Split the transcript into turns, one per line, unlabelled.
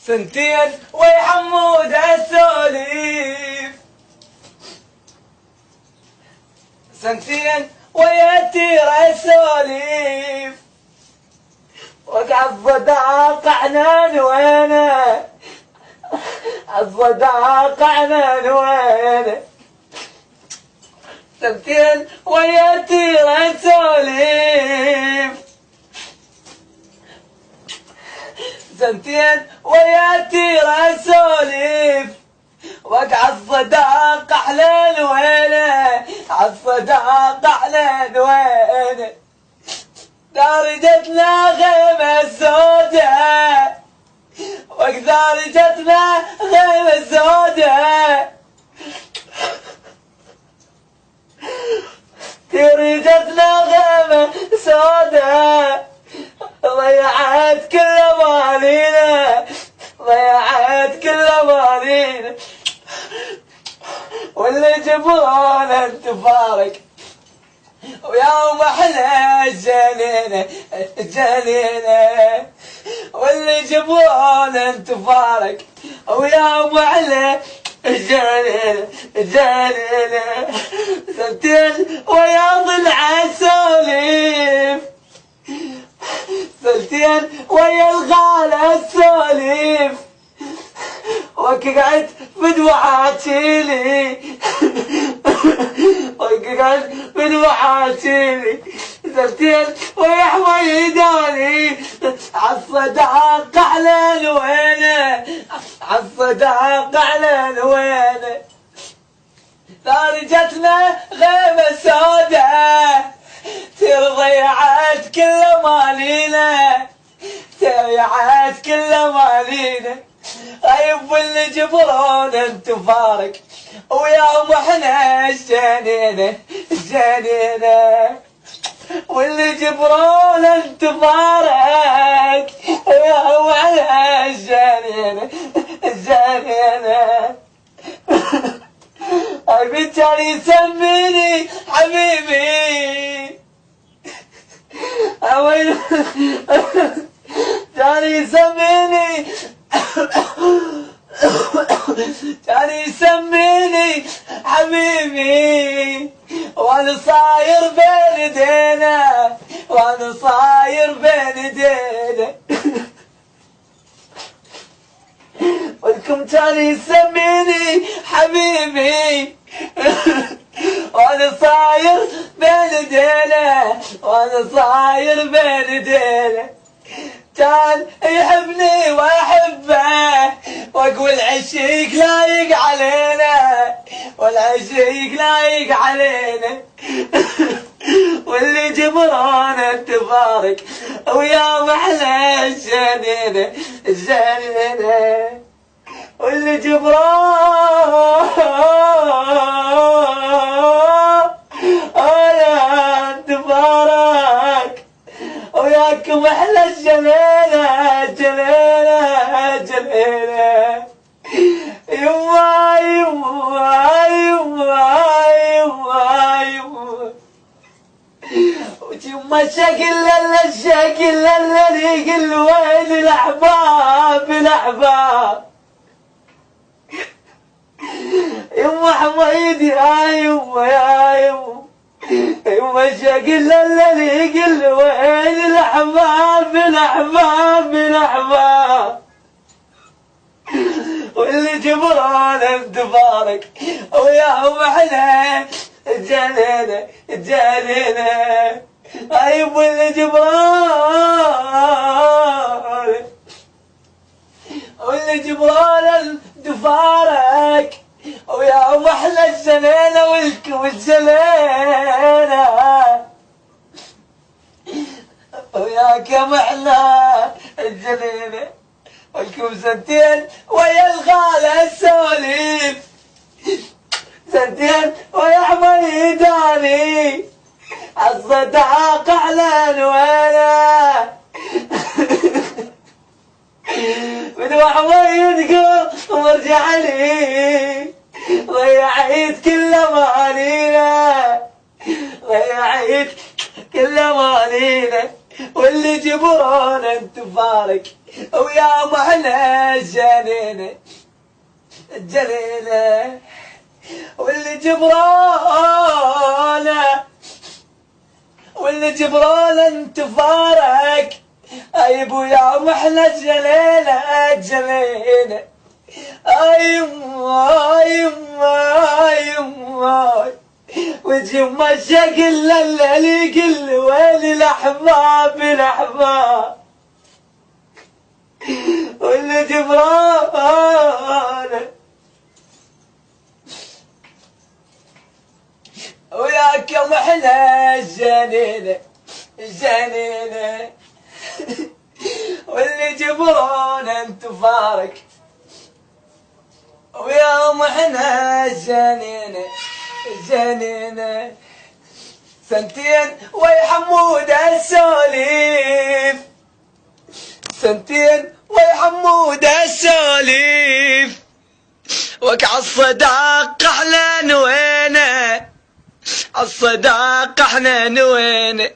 سنتين ويا حمود السوليف، سنتين ويا تيرة السوليف، وقع الصداق عنان وينه، الصداق عنان وينه، سنتين ويا تيرة السوليف، سنتين ويا تيرة سوليف، وقع الصداق على الوينه، عالصداق على الوينه، دارجتنا غيمة سودة، وقدارجتنا غيمة سودة، دارجتنا غيمة سودة، ضيعت كل امالينا، ضيعت كل امالينا، واللي جبرون انت فارق، ويوم احنا الجنينه الجنينه، واللي جبرون انت فارق، ويوم احنا الجنينه الجنينه، سنتين ويا ضلع السوليف، سنتين ويا الغالة السوليف، وقعت بدوعاتيلي، وقعت بدوعاتيلي، سنتين ويا حميداني، عالصداق على الوينه، عالصداق على الوينه، دارجتنا غيمة سودة، ضيعت كل مالينا، ضيعت كل مالينا، غيب واللي جبرون انت فارق، ويوم احنا الجنينه الجنينه، واللي جبرون انت فارق، ويوم احنا الجنينه الجنينه، البنت كان يسميني حبيبي، وين كان يسميني، كان يسميني حبيبي، وانا صاير بين ايدينا، وانا صاير بين ايدينا، والكم كان يسميني حبيبي، وانا صاير بين ايدينا، وانا صاير بين ايدينا، كان يحبني واحبه، واقول عشيق لايق علينا، والعشيق لايق علينا، واللي جبران انت فارق، ويا محلى الجنينه الجنينه، واللي جبران انت فارق، وياكم احلى الجنينه الجنينه الجنينه، يما يما يما يما يما، ويما شكل الشكل اللي يقل وين الاحباب الاحباب، يما حميد يا يما يا يما، يما شكل اللي يقل وين الاحباب الاحباب الاحباب، واللي جبران انت فارق، وياهم احنا الجنينه الجنينه، ايب واللي جبران، واللي جبران انت فارق، وياهم احلى الجنينه والجنينه، وياكم احلى الجنينه، والكم سنتين ويا الغالة السوليف، سنتين ويا حميداني، عالصداق على الوينه، بدو حميد قوم ارجع لي، ضيعت كل امانينا، ضيعت كل امانينا، واللي جبرون انت فارق ويا ما احنا الجنينه الجنينه واللي جبرون انت فارق اي بويا ما احنا الجنينه الجنينه اي يما يما يما وتجمع الشكل اللي كل وين الاحباب الاحباب واللي جبران وياك يوم احنا الجنينه الجنينه واللي جبران انت فارق ويوم احنا الجنينه الجنينه سنتين ويا حمود السوليف سنتين ويا حمود السوليف وقع الصداقة احنا نوينه الصداقة احنا نوينه